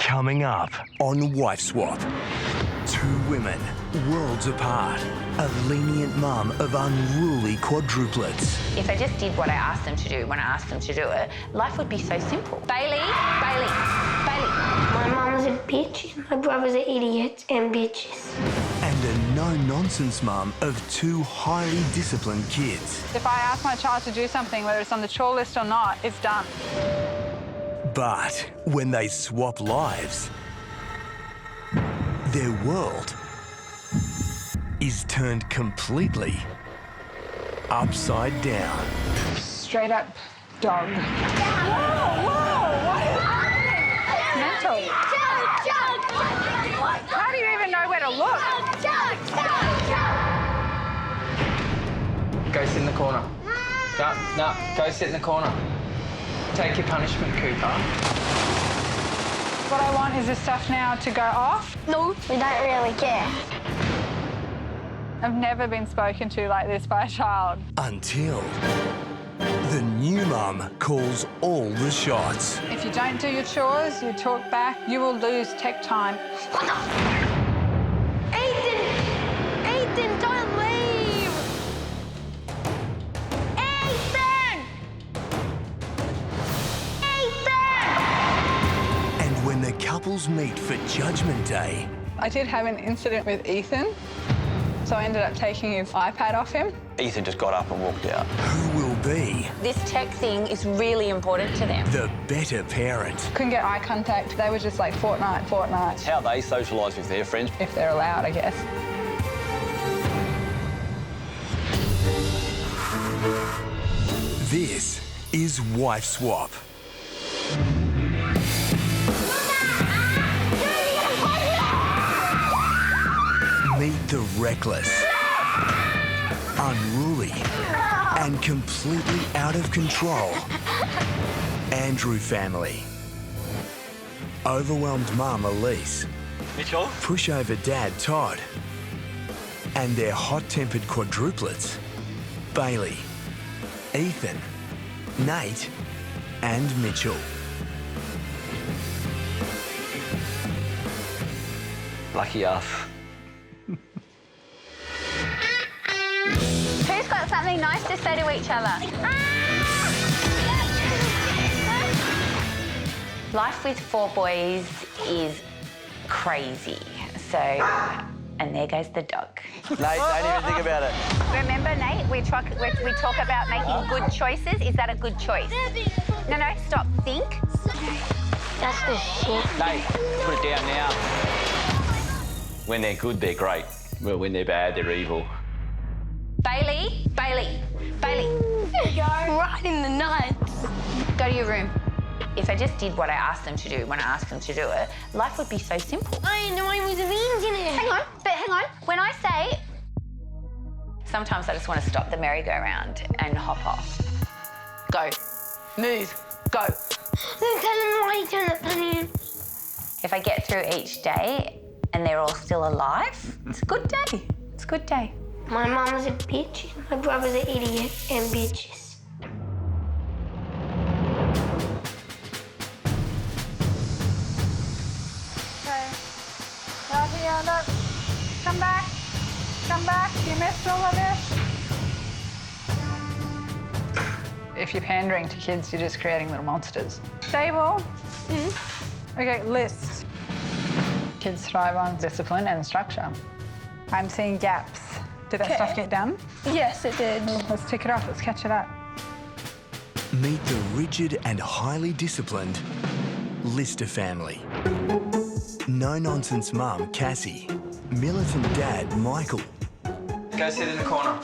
Coming up on Wife Swap. Two women, worlds apart. A lenient mum of unruly quadruplets. If I just did what I asked them to do when I asked them to do it, life would be so simple. Bailey. My mum's a bitch, my brother's an idiot and bitches. And a no-nonsense mum of two highly disciplined kids. If I ask my child to do something, whether it's on the chore list or not, it's done. But when they swap lives, their world is turned completely upside down. Straight up dog. Whoa, what is happening? Mental. How do you even know where to look? Go sit in the corner. No, go sit in the corner. Take your punishment, Cooper. What I want is this stuff now to go off. No, we don't really care. I've never been spoken to like this by a child. Until the new mum calls all the shots. If you don't do your chores, you talk back, you will lose tech time. Ethan, don't leave! Ethan! And when the couples meet for Judgment Day, I did have an incident with Ethan, so I ended up taking his iPad off him. Ethan just got up and walked out. who will be This tech thing is really important to them. the better parent? Couldn't get eye contact. They were just like Fortnite. It's how they socialise with their friends. If they're allowed, I guess. This is Wife Swap. Meet the reckless, unruly, and completely out of control Andrew family. Overwhelmed mum Elise, Mitchell? pushover dad Todd, and their hot-tempered quadruplets Bailey, Ethan, Nate, and Mitchell. Lucky us. Who's got something nice to say to each other? Life with four boys is crazy. So, and there goes the dog. Nate, don't even think about it. Remember, Nate, we talk about making good choices. Is that a good choice? No, stop. Think. That's the shit. Nate, put it down now. When they're good, they're great. But when they're bad, they're evil. Bailey. Right in the nuts. Go to your room. If I just did what I asked them to do when I asked them to do it, life would be so simple. I know I was the internet. Hang on. When I say, sometimes I just want to stop the merry-go-round and hop off. Go. Move. Go. Then tell them why you turn the funny. If I get through each day and they're all still alive, it's a good day. It's a good day. My mum's a bitch, my brother's an idiot and bitches. Okay. Right here, look. Come back. You missed all of this. If you're pandering to kids, you're just creating little monsters. Stable. Okay, list. Kids thrive on discipline and structure. I'm seeing gaps. Did that stuff get done? Yes, it did. Let's tick it off. Let's catch it up. Meet the rigid and highly disciplined Lister family. No-nonsense mum Cassie, militant dad Michael, Go sit in the corner.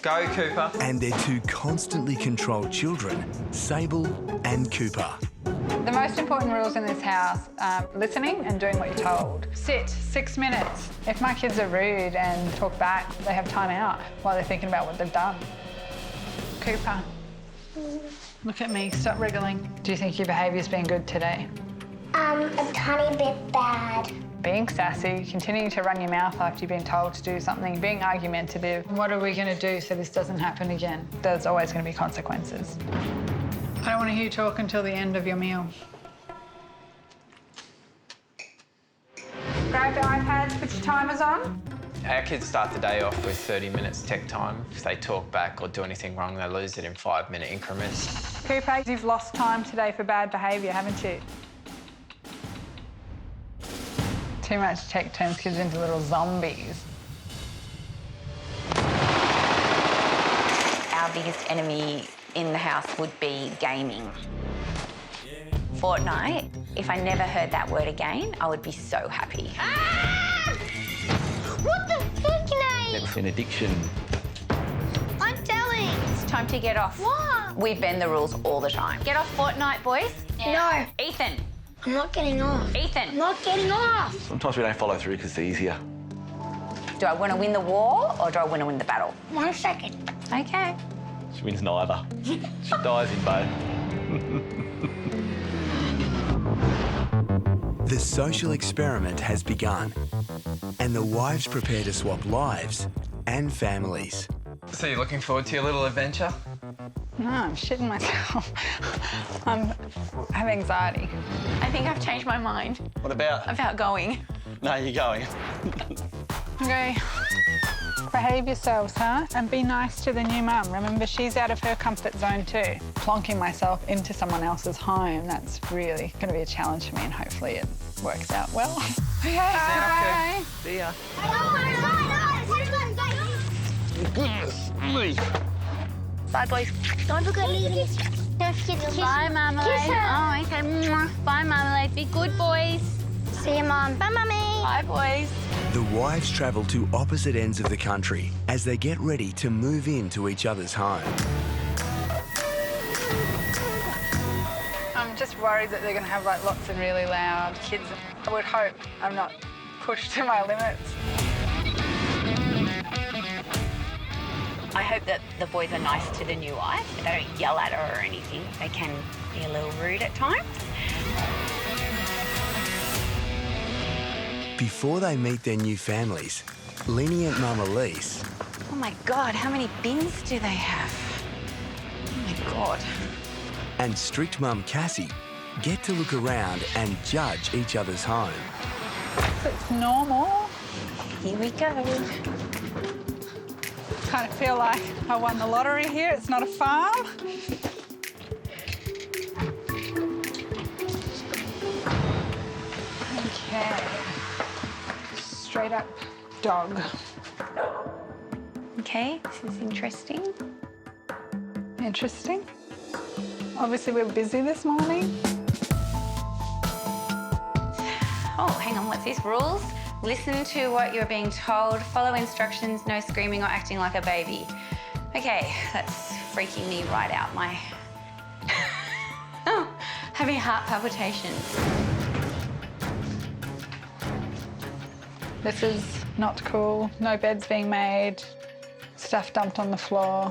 Go, Cooper. and their two constantly controlled children, Sable and Cooper. The most important rules in this house are listening and doing what you're told. Sit, 6 minutes. If my kids are rude and talk back, they have time out while they're thinking about what they've done. Cooper, look at me, stop wriggling. Do you think your behaviour's been good today? A tiny bit bad. Being sassy, continuing to run your mouth after you've been told to do something, being argumentative. What are we going to do so this doesn't happen again? There's always going to be consequences. I don't want to hear you talk until the end of your meal. have the iPads, put your timers on. Our kids start the day off with 30 minutes tech time. If they talk back or do anything wrong, they lose it in 5-minute increments. Cooper, you've lost time today for bad behaviour, haven't you? Too much tech turns kids into little zombies. Our biggest enemy in the house would be gaming. Fortnite, if I never heard that word again, I would be so happy. Ah! What the heck, Nate? It's an addiction. I'm telling. It's time to get off. What? We bend the rules all the time. Get off Fortnite, boys. No, Ethan. I'm not getting off. I'm Ethan. not getting off. Sometimes we don't follow through because it's easier. Do I want to win the war or do I want to win the battle? 1 second. Okay. She wins neither. She dies in both. The social experiment has begun, and the wives prepare to swap lives and families. So you're looking forward to your little adventure? No, I'm shitting myself. I have anxiety. I think I've changed my mind What about? about going. No, you're going. Okay. Behave yourselves, huh? And be nice to the new mum. Remember, she's out of her comfort zone too. Plonking myself into someone else's home, that's really going to be a challenge for me, and hopefully it works out well. Okay, bye. See ya. Goodness me. Bye, boys. Don't forget to don't forget to kiss Bye, her. Marmalade. Kiss her. Oh, okay. Mwah. Bye, Marmalade. Be good, boys. See you, Mum. Bye, Mummy. Bye, boys. The wives travel to opposite ends of the country as they get ready to move into each other's home. I'm just worried that they're going to have like lots of really loud kids. I would hope I'm not pushed to my limits. I hope that the boys are nice to the new wife. They don't yell at her or anything. They can be a little rude at times. Before they meet their new families, lenient Mum Elise Oh my God, how many bins do they have? Oh my God. and strict Mum Cassie get to look around and judge each other's home. It's normal. Here we go. Kind of feel like I won the lottery here. It's not a farm. Okay. Straight up dog. Okay, this is interesting. Interesting. Obviously, we're busy this morning. Oh, hang on, what's this? Rules? Listen to what you're being told, follow instructions, no screaming or acting like a baby. Okay, that's freaking me right out. My oh, having heart palpitations. This is not cool. No beds being made. Stuff dumped on the floor.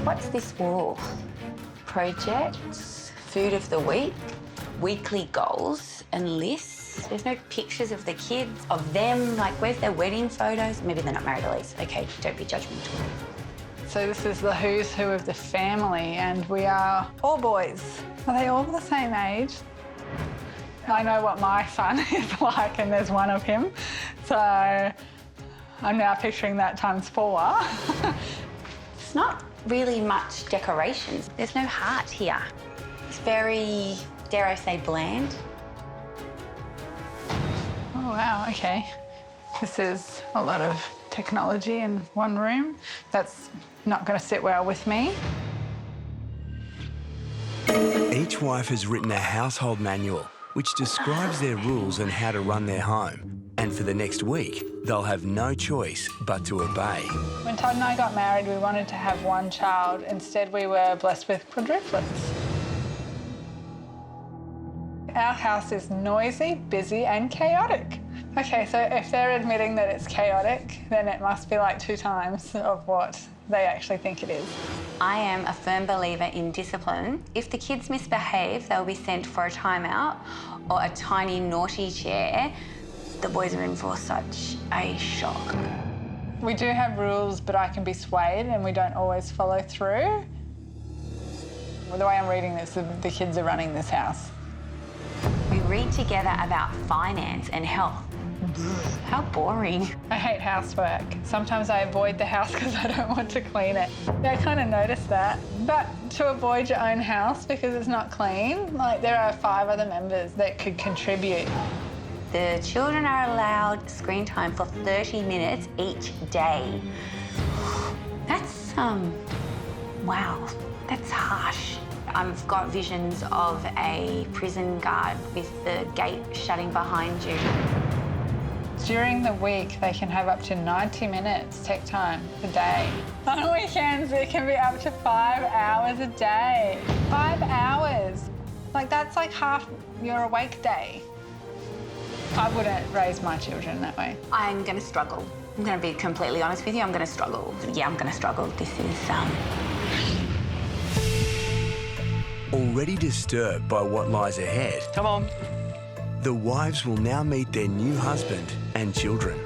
What's this wall? Projects, food of the week, weekly goals and lists. There's no pictures of the kids, of them. Like, where's their wedding photos? Maybe they're not married, Elise. Okay, don't be judgmental. So this is the who's who of the family, and we are all boys. Are they all the same age? I know what my son is like, and there's one of him. So I'm now picturing that times 4. It's not really much decorations. There's no heart here. It's very, dare I say, bland. Oh, wow, okay. This is a lot of technology in one room. That's not going to sit well with me. Each wife has written a household manual which describes their rules and how to run their home. And for the next week, they'll have no choice but to obey. When Todd and I got married, we wanted to have one child. Instead, we were blessed with quadruplets. Our house is noisy, busy, and chaotic. Okay, so if they're admitting that it's chaotic, then it must be like 2 times of what they actually think it is. I am a firm believer in discipline. If the kids misbehave, they'll be sent for a timeout or a tiny naughty chair. The boys are in for such a shock. We do have rules, but I can be swayed and we don't always follow through. The way I'm reading this, the kids are running this house. We read together about finance and health. How boring. I hate housework. Sometimes I avoid the house because I don't want to clean it. Yeah, I kind of noticed that. But to avoid your own house because it's not clean, like there are 5 other members that could contribute. The children are allowed screen time for 30 minutes each day. That's, wow, that's harsh. I've got visions of a prison guard with the gate shutting behind you. During the week, they can have up to 90 minutes tech time a day. On weekends, it can be up to 5 hours a day. 5 hours. Like, that's like half your awake day. I wouldn't raise my children that way. I'm going to struggle. I'm going to be completely honest with you. I'm going to struggle. Yeah, I'm going to struggle. This is, Already disturbed by what lies ahead, Come on. the wives will now meet their new husband and children.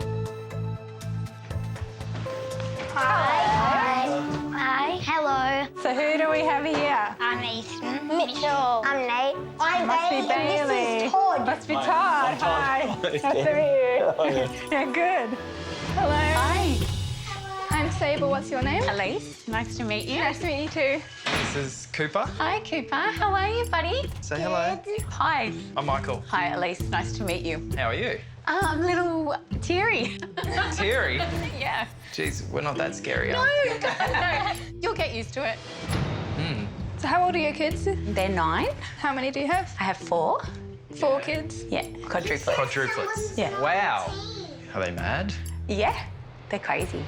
Hi. Hi. Hello. So who do we have here? I'm Ethan. Mitchell. I'm Nate. I'm Must be Bailey. Bailey. And this is Todd. Must be Todd. Hi. Nice to meet you. Yeah, good. Hello. Hi. I'm Sable. What's your name? Elise, nice to meet you. Nice to meet you too. This is Cooper. Hi, Cooper. How are you, buddy? Say hello. Hi. I'm Michael. Hi, Elise. Nice to meet you. How are you? I'm a little teary. Teary? Yeah. Jeez, we're not that scary, No, are we? no. You'll get used to it. So how old are your kids? They're 9. How many do you have? I have 4. 4 kids. Yeah, quadruplets. Quadruplets. Yeah. Wow. Are they mad? Yeah, they're crazy.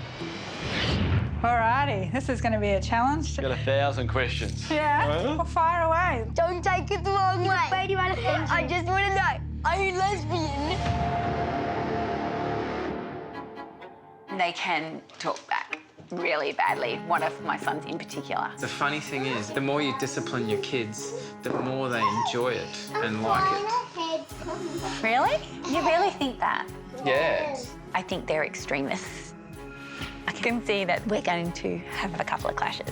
Alrighty, this is going to be a challenge. Got 1,000 questions. Yeah, well, fire away. Don't take it the wrong way. I just want to know, are you lesbian? They can talk back really badly, one of my sons in particular. The funny thing is, the more you discipline your kids, the more they enjoy it and like it. Really? You really think that? Yeah. I think they're extremists. I can see that we're going to have a couple of clashes.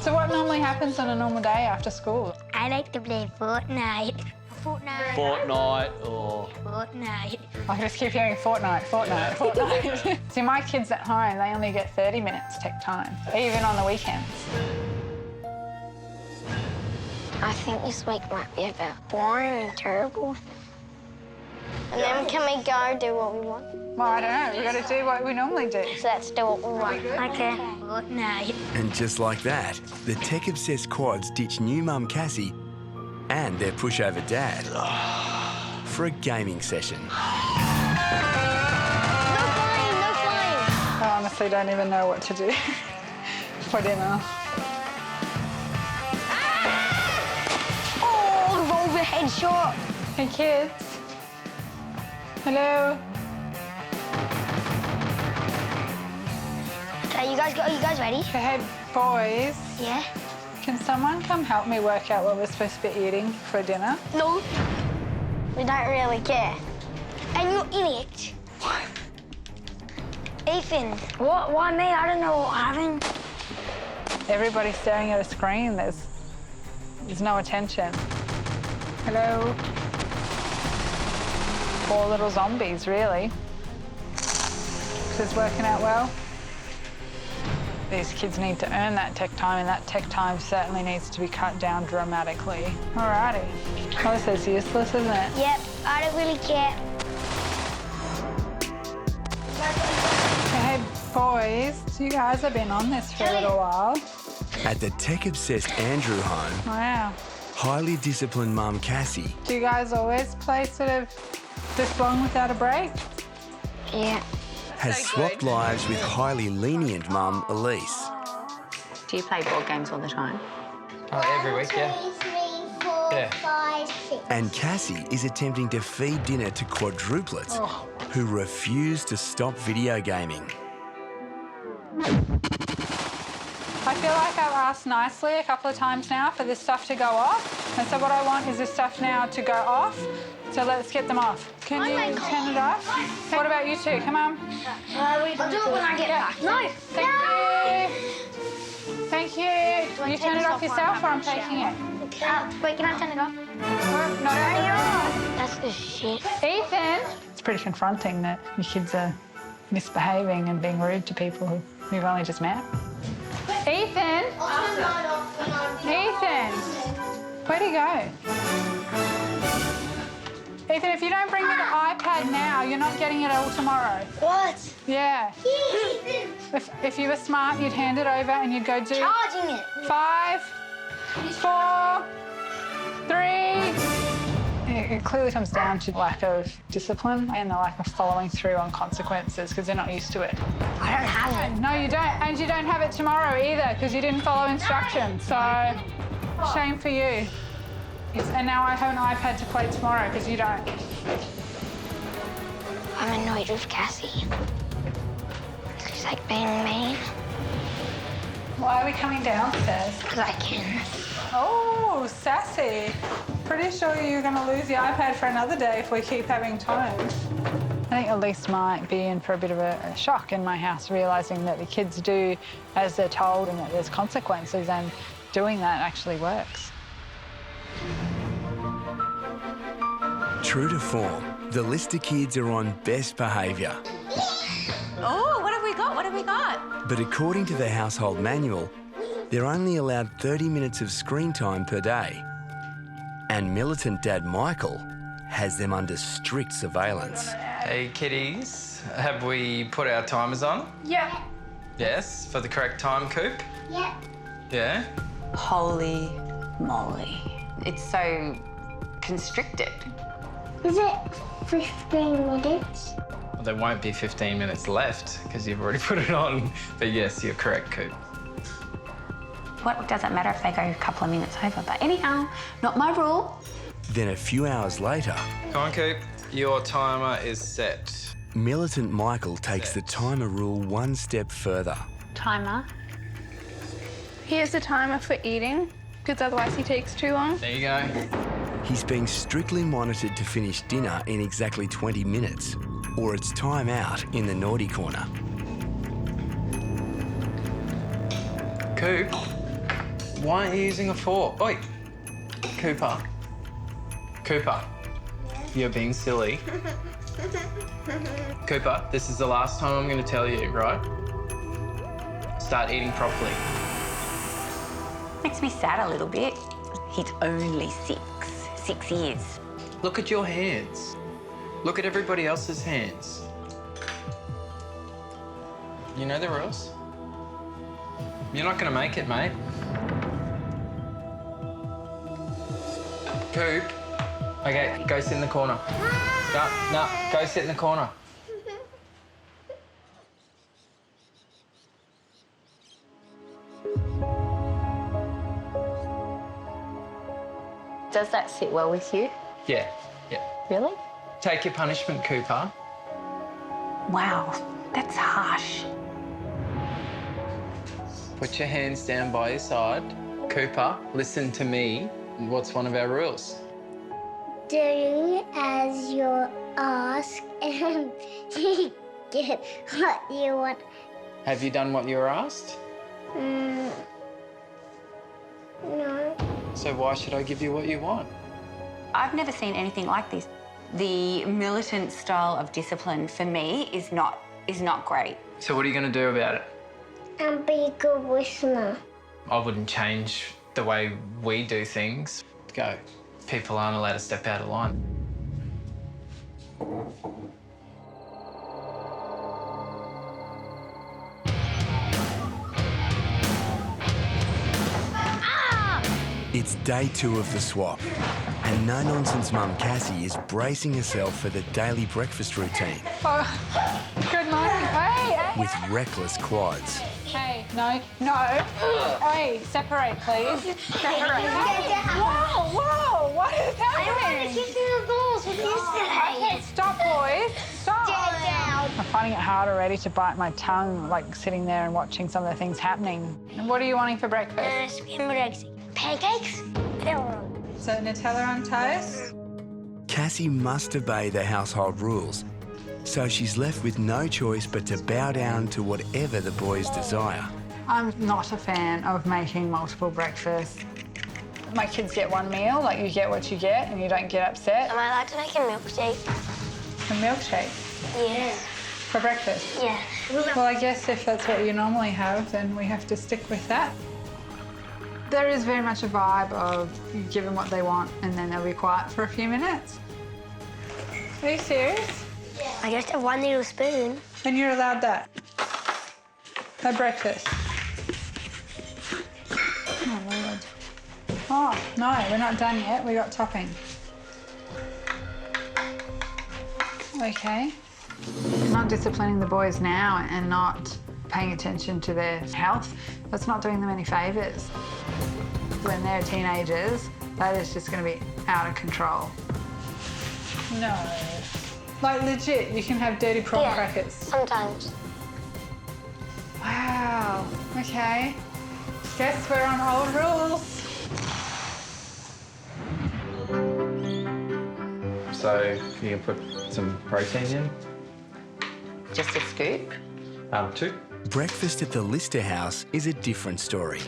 So what normally happens on a normal day after school? I like to play Fortnite. Fortnite. Fortnite or... Fortnite. I just keep hearing Fortnite, Fortnite, Fortnite. See, my kids at home, they only get 30 minutes tech time, even on the weekends. I think this week might be about boring and terrible. And then can we go do what we want? Well, I don't know, we've got to do what we normally do. So let's do what we want. Okay. Fortnite. And just like that, the tech-obsessed quads ditch new mum Cassie and their pushover dad for a gaming session. No flying, no flying. I honestly don't even know what to do for dinner. Oh, overhead shot. Hey, kids. Hello. Okay, are you guys ready? Hey, boys. Yeah. Can someone come help me work out what we're supposed to be eating for dinner? No. We don't really care. And you idiot. Ethan. What? Why me? I don't know what happened. Everybody's staring at a screen. There's no attention. Hello. 4 little zombies, really. Is this working out well? These kids need to earn that tech time, and that tech time certainly needs to be cut down dramatically. Alrighty. Oh, this is useless, isn't it? Yep, I don't really care. Hey, boys, you guys have been on this for a little while. At the tech-obsessed Andrew home, Wow. highly disciplined mum Cassie Do you guys always play sort of this long without a break? Yeah. has swapped lives with highly lenient mum Elise. Do you play board games all the time? Oh, every week, yeah. 2, 3, 4, Yeah. 5, 6. And Cassie is attempting to feed dinner to quadruplets who refuse to stop video gaming. I feel like I've asked nicely a couple of times now for this stuff to go off. And so what I want is this stuff now to go off. So let's get them off. Can you turn it off? What about you two? Come on. I'll do it when I get back. No. Thank you. Thank you. You turn it off yourself or I'm taking it? Wait, can I turn it off? No, no. That's the shit. Ethan! It's pretty confronting that your kids are misbehaving and being rude to people who you've only just met. Ethan! Ethan! Where'd he go? Ethan, if you don't bring me the iPad now, you're not getting it all tomorrow. What? Yeah. If you were smart, you'd hand it over and you'd go do... Charging it. 5, 4, 3... It clearly comes down to lack of discipline and the lack of following through on consequences because they're not used to it. I don't have it. No, you don't. And you don't have it tomorrow either because you didn't follow instructions. So, shame for you. And now I have an iPad to play tomorrow because you don't. I'm annoyed with Cassie. She's like being mean. Why are we coming downstairs? Because I can. Oh, sassy. Pretty sure you're going to lose your iPad for another day if we keep having time. I think Elise might be in for a bit of a shock in my house, realising that the kids do as they're told and that there's consequences, and doing that actually works. True to form, the Lister kids are on best behaviour. Oh, what have we got? What have we got? But according to the household manual, they're only allowed 30 minutes of screen time per day. And militant dad Michael has them under strict surveillance. Hey, kiddies. Have we put our timers on? Yeah. Yes, for the correct time, Coop? Yeah. Yeah? Holy moly. It's so constricted. Is it 15 minutes? Well, there won't be 15 minutes left because you've already put it on. But yes, you're correct, Coop. What does it matter if they go a couple of minutes over? But anyhow, not my rule. Then a few hours later, Come on, Coop. Your timer is set. militant Michael takes the timer rule one step further. Timer. Here's the timer for eating, because otherwise he takes too long. There you go. He's being strictly monitored to finish dinner in exactly 20 minutes, or it's time out in the naughty corner. Coop, why aren't you using a fork? Oi, Cooper. Cooper, you're being silly. Cooper, this is the last time I'm going to tell you, right? Start eating properly. Makes me sad a little bit. He's only 6 years. Look at your hands. Look at everybody else's hands. You know the rules? You're not going to make it, mate. Coop. Okay, go sit in the corner. No, go sit in the corner. Does that sit well with you? Yeah. Really? Take your punishment, Cooper. Wow, that's harsh. Put your hands down by your side. Cooper, listen to me. What's one of our rules? Do as you're asked and you get what you want. Have you done what you were asked? No. So why should I give you what you want? I've never seen anything like this. The militant style of discipline for me is not great. So what are you going to do about it? And be a good listener. I wouldn't change the way we do things. Go. People aren't allowed to step out of line. It's day 2 of the swap, and no-nonsense mum Cassie is bracing herself for the daily breakfast routine Oh, good morning. Hey, with reckless quads. hey, no. Hey, separate, please. Separate. Whoa, what is happening? the balls with Okay, stop, boys. Stop. down. I'm finding it hard already to bite my tongue, like sitting there and watching some of the things happening. And what are you wanting for breakfast? Scrambled eggs. Pancakes? So Nutella on toast? Cassie must obey the household rules, so she's left with no choice but to bow down to whatever the boys desire. I'm not a fan of making multiple breakfasts. my kids get one meal, like you get what you get and you don't get upset. Am I allowed to make a milkshake? A milkshake Yeah. for breakfast. Yeah. Well, I guess if that's what you normally have, then we have to stick with that. There is very much a vibe of you give them what they want and then they'll be quiet for a few minutes. Are you serious? I just have one little spoon. And you're allowed that at breakfast. Oh, Lord. Oh, no, we're not done yet. We got topping. Okay. Not disciplining the boys now and not paying attention to their health, that's not doing them any favours. When they're teenagers, that is just going to be out of control. No. Like, legit, you can have dirty prawn crackers. Sometimes. Wow. Okay. Guess we're on old rules. So you can put some protein in. Just a scoop. 2. Breakfast at the Lister house is a different story.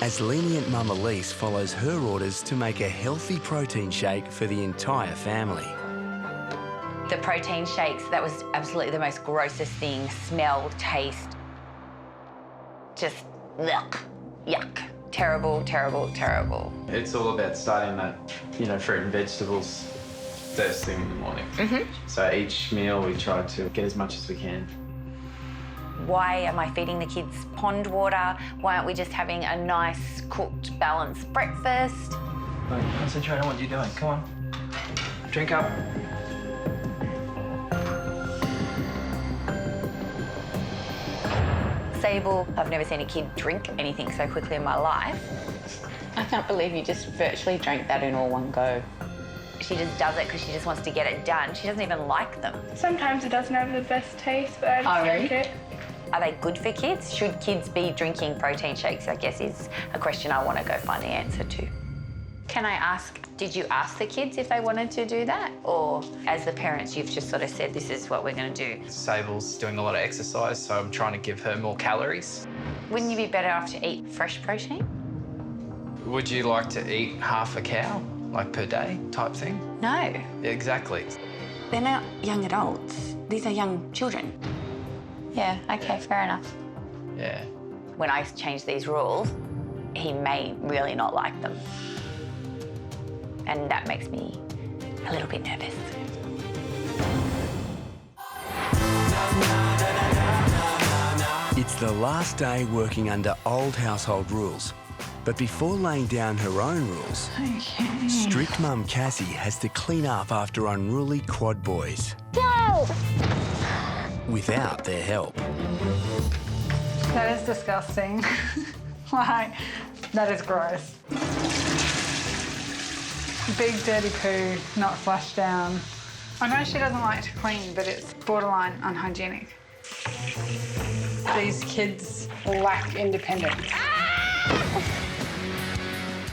As lenient Mum Elise follows her orders to make a healthy protein shake for the entire family. The protein shakes, that was absolutely the most grossest thing. Smell, taste, just yuck. Terrible, terrible, terrible. It's all about starting that, fruit and vegetables first thing in the morning. So each meal we try to get as much as we can. Why am I feeding the kids pond water? Why aren't we just having a nice, cooked, balanced breakfast? Concentrate on what you're doing. Come on. Drink up. Sable, I've never seen a kid drink anything so quickly in my life. I can't believe you just virtually drank that in all one go. She just does it because she just wants to get it done. She doesn't even like them. Sometimes it doesn't have the best taste, but I just drink it. Are they good for kids? Should kids be drinking protein shakes, I guess, is a question I want to go find the answer to. Can I ask, did you ask the kids if they wanted to do that? Or as the parents, you've just sort of said, this is what we're going to do? Sable's doing a lot of exercise, so I'm trying to give her more calories. Wouldn't you be better off to eat fresh protein? Would you like to eat half a cow, like per day type thing? No. Exactly. They're not young adults. These are young children. Yeah, okay, fair enough. Yeah. When I change these rules, he may really not like them. And that makes me a little bit nervous. It's the last day working under old household rules. But before laying down her own rules, strict Mum Cassie has to clean up after unruly quad boys. Go! Without their help. That is disgusting. Like, that is gross. Big dirty poo, not flushed down. I know she doesn't like to clean, but it's borderline unhygienic. These kids lack independence.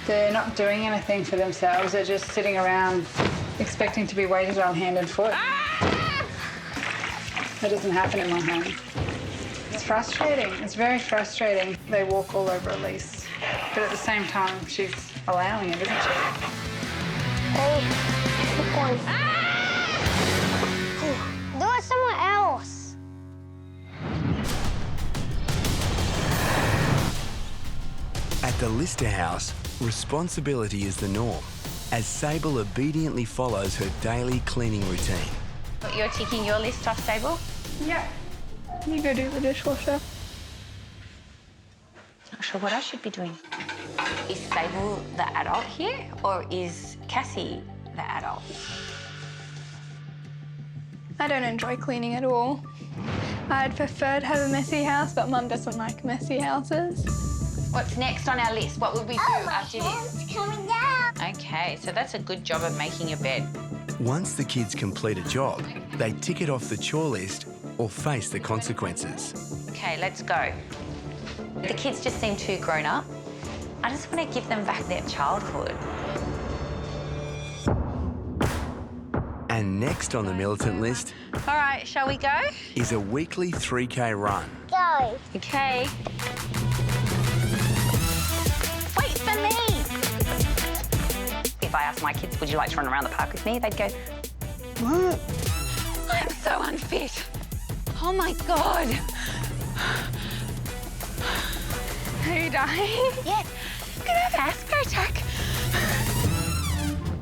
They're not doing anything for themselves. They're just sitting around expecting to be waited on hand and foot. That doesn't happen in my home. It's frustrating. It's very frustrating. They walk all over Elise. But at the same time, she's allowing it, isn't she? Do it somewhere else. At the Lister house, responsibility is the norm, as Sable obediently follows her daily cleaning routine. You're ticking your list off, Sable? Yeah. You go do the dishwasher. Not sure what I should be doing. Is Sable the adult here, or is Cassie the adult? I don't enjoy cleaning at all. I'd prefer to have a messy house, but Mum doesn't like messy houses. What's next on our list? What would we do after this? It's coming down. Okay, so that's a good job of making a bed. Once the kids complete a job, they tick it off the chore list or face the consequences. Okay, let's go. The kids just seem too grown up. I just want to give them back their childhood. And next on the militant list All right, shall we go? is a weekly 3K run. Go. Okay. Wait, I asked my kids, would you like to run around the park with me? They'd go, what? I'm so unfit. Oh my God. Are you dying? Yes, I'm gonna have an asthma attack.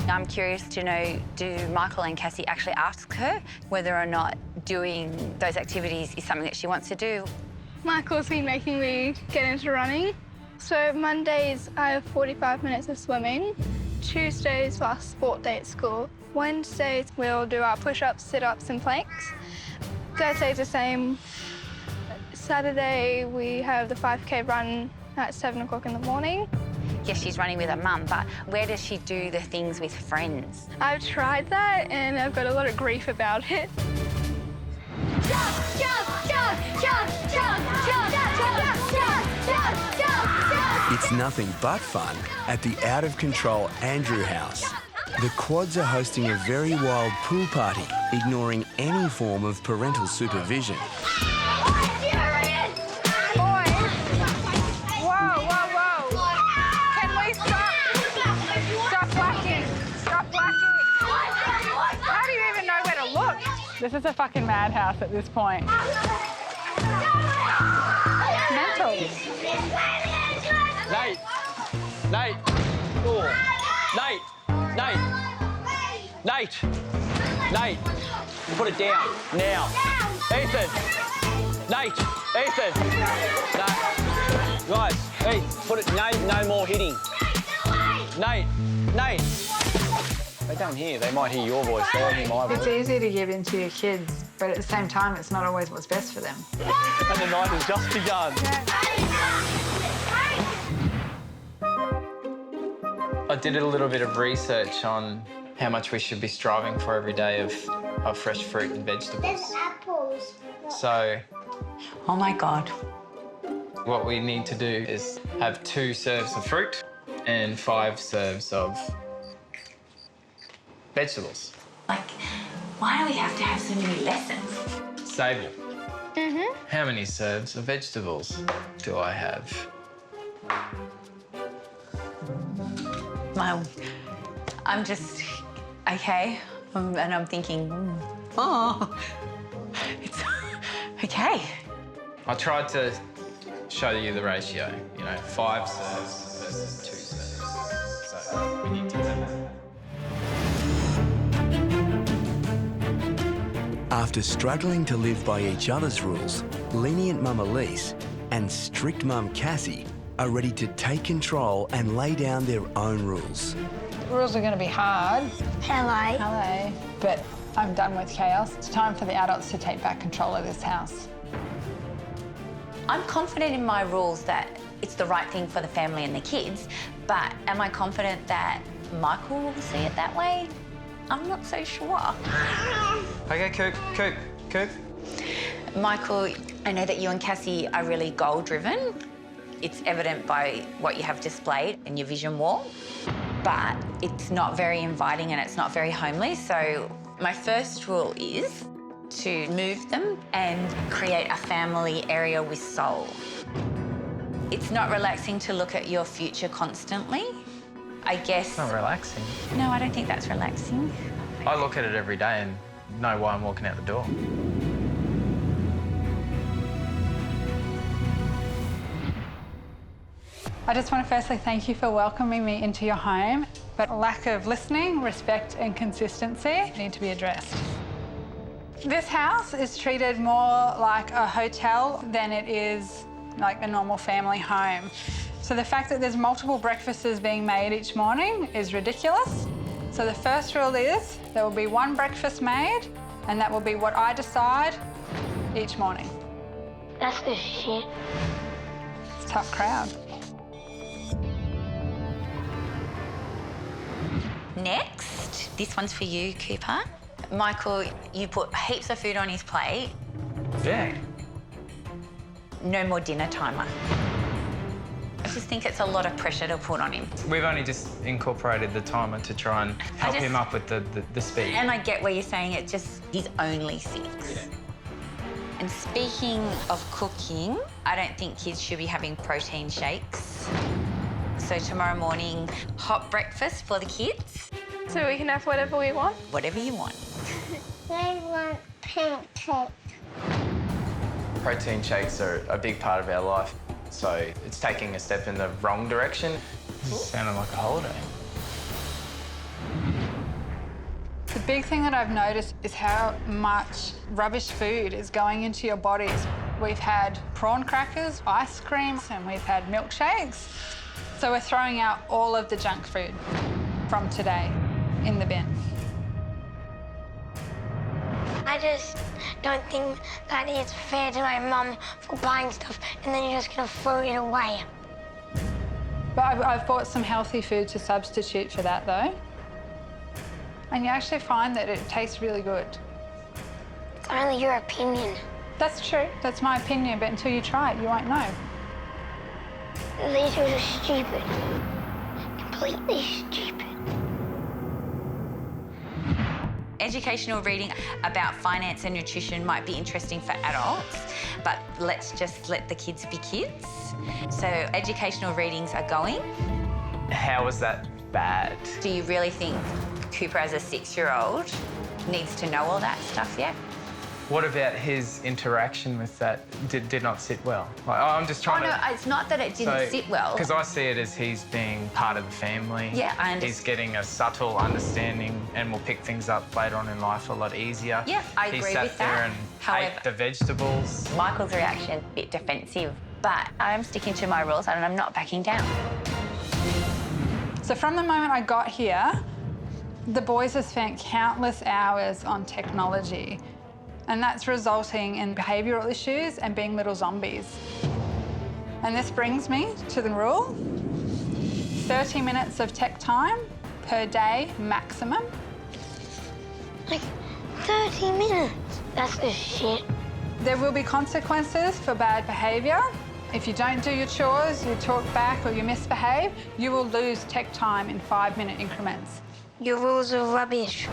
I'm curious to know, do Michael and Cassie actually ask her whether or not doing those activities is something that she wants to do? Michael's been making me get into running. So Mondays, I have 45 minutes of swimming. Tuesdays, our sport day at school. Wednesdays, we'll do our push-ups, sit-ups and planks. Thursday's the same. Saturday, we have the 5K run at 7 o'clock in the morning. Yes, she's running with her mum, but where does she do the things with friends? I've tried that and I've got a lot of grief about it. Jump, jump, jump, jump, jump, jump, jump, jump, jump, jump, jump. It's nothing but fun at the out-of-control Andrew House. The Quads are hosting a very wild pool party, ignoring any form of parental supervision. This is a fucking madhouse at this point. Mental. Nate! Nate! Oh. Nate! Nate! Nate! Nate! Put it down, now. Ethan! Nate! Ethan! No. Guys, hey, put it, no more hitting. Nate! Nate! They don't hear. They might hear your voice. They don't hear my voice. It's easy to give in to your kids, but at the same time, it's not always what's best for them. And the night has just begun. I did a little bit of research on how much we should be striving for every day of fresh fruit and vegetables. There's apples. So Oh my God. what we need to do is have 2 serves of fruit and 5 serves of vegetables. Like, why do we have to have so many lessons? Sable. How many serves of vegetables do I have? I'm just, okay, and I'm thinking, oh, it's okay. I tried to show you the ratio, 5 serves versus 2 serves. So we need to have that. After struggling to live by each other's rules, lenient Mum Elise and strict Mum Cassie are ready to take control and lay down their own rules. Rules are going to be hard. Hello. Hello. But I'm done with chaos. It's time for the adults to take back control of this house. I'm confident in my rules that it's the right thing for the family and the kids, but am I confident that Michael will see it that way? I'm not so sure. Okay, Coop. Michael, I know that you and Cassie are really goal-driven. It's evident by what you have displayed in your vision wall, but it's not very inviting and it's not very homely. So my first rule is to move them and create a family area with soul. It's not relaxing to look at your future constantly. I guess... It's not relaxing. No, I don't think that's relaxing. I look at it every day and know why I'm walking out the door. I just want to firstly thank you for welcoming me into your home, but lack of listening, respect and consistency need to be addressed. This house is treated more like a hotel than it is like a normal family home. So the fact that there's multiple breakfasts being made each morning is ridiculous. So the first rule is there will be 1 breakfast made, and that will be what I decide each morning. That's good shit. It's a tough crowd. Next, this one's for you, Cooper. Michael, you put heaps of food on his plate. Yeah. No more dinner timer. I just think it's a lot of pressure to put on him. We've only just incorporated the timer to try and help him up with the speed. And I get where you're saying it just, he's only 6. Yeah. And speaking of cooking, I don't think kids should be having protein shakes. So tomorrow morning, hot breakfast for the kids. So we can have whatever we want? Whatever you want. I want pancakes. Protein shakes are a big part of our life, so it's taking a step in the wrong direction. Sounded like a holiday. The big thing that I've noticed is how much rubbish food is going into your bodies. We've had prawn crackers, ice cream, and we've had milkshakes. So we're throwing out all of the junk food from today in the bin. I just don't think that it's fair to my mum for buying stuff and then you're just gonna throw it away. But I've bought some healthy food to substitute for that, though. And you actually find that it tastes really good. It's only your opinion. That's true. That's my opinion, but until you try it, you won't know. These are stupid. Completely stupid. Educational reading about finance and nutrition might be interesting for adults, but let's just let the kids be kids. So educational readings are going. How was that bad? Do you really think Cooper, as a 6-year-old, needs to know all that stuff yet? What about his interaction with that did not sit well? Like, I'm just trying Oh, no, to... it's not that it didn't sit well. Because I see it as he's being part of the family. Yeah, I understand. He's getting a subtle understanding and will pick things up later on in life a lot easier. Yeah, I agree He sat with there that. and However, ate the vegetables. Michael's reaction, a bit defensive, but I'm sticking to my rules and I'm not backing down. So from the moment I got here, the boys have spent countless hours on technology, and that's resulting in behavioural issues and being little zombies. And this brings me to the rule: 30 minutes of tech time per day maximum. Like 30 minutes. That's the shit. There will be consequences for bad behaviour. If you don't do your chores, you talk back or you misbehave, you will lose tech time in 5-minute increments. Your rules are rubbish.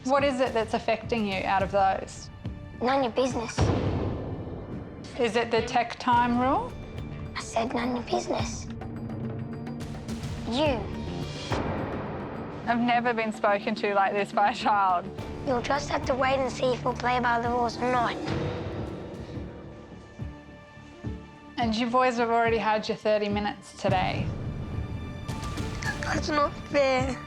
What is it that's affecting you out of those? None of your business. Is it the tech time rule? I said none of your business. You. I've never been spoken to like this by a child. You'll just have to wait and see if we'll play by the rules or not. And you boys have already had your 30 minutes today. That's not fair.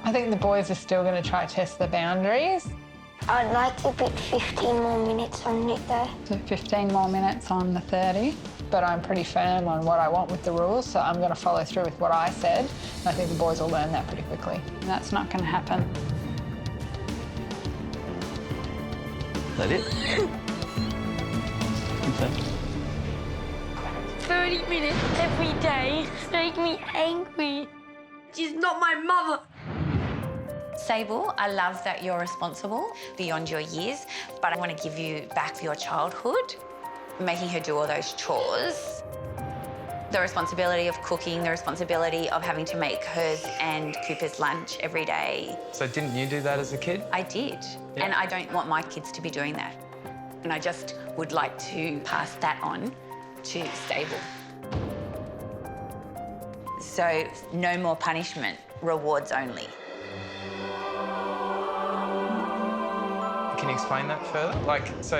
I think the boys are still going to try to test the boundaries. I'd like to put 15 more minutes on it though. So 15 more minutes on the 30. But I'm pretty firm on what I want with the rules, so I'm going to follow through with what I said. And I think the boys will learn that pretty quickly. And that's not going to happen. Is that it? Okay. 30 minutes every day make me angry. She's not my mother. Sable, I love that you're responsible beyond your years, but I want to give you back your childhood, making her do all those chores. The responsibility of cooking, the responsibility of having to make hers and Cooper's lunch every day. So didn't you do that as a kid? I did, Yeah. and I don't want my kids to be doing that. And I just would like to pass that on to Sable. So no more punishment, rewards only. Can you explain that further? Like, so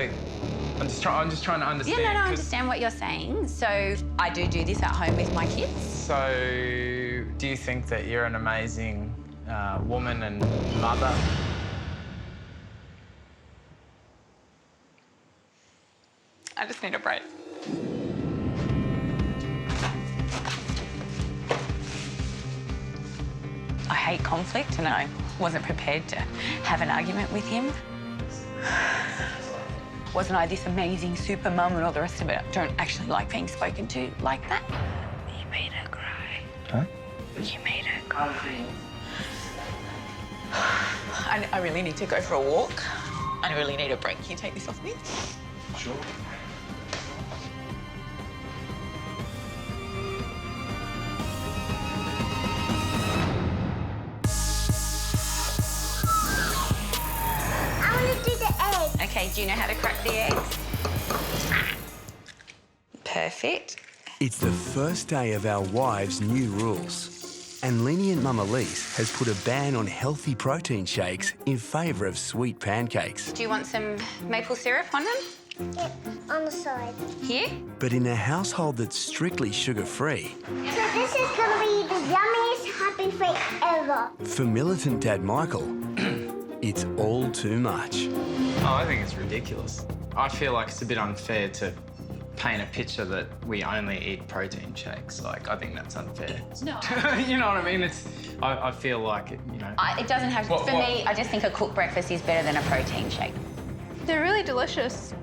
I'm just trying to understand. Yeah, no, I 'cause- understand what you're saying. So I do this at home with my kids. So do you think that you're an amazing woman and mother? I just need a break. I hate conflict and I wasn't prepared to have an argument with him. Wasn't I this amazing super mum and all the rest of it? I don't actually like being spoken to like that. You made her cry. Huh? You made her cry. I really need to go for a walk. I really need a break. Can you take this off me? Sure. I want to do the egg. Okay, do you know how to crack the eggs? Perfect. perfect. It's the first day of our wives' new rules. And lenient Mum Elise has put a ban on healthy protein shakes in favour of sweet pancakes. Do you want some maple syrup on them? Yep, on the side. Here? But in a household that's strictly sugar-free, So this is going to be the yummiest happy treat ever. for militant Dad Michael, it's all too much. Oh, I think it's ridiculous. I feel like it's a bit unfair to paint a picture that we only eat protein shakes. Like, I think that's unfair. No. You know what I mean? I feel like, it It doesn't have to. For me, I just think a cooked breakfast is better than a protein shake. They're really delicious.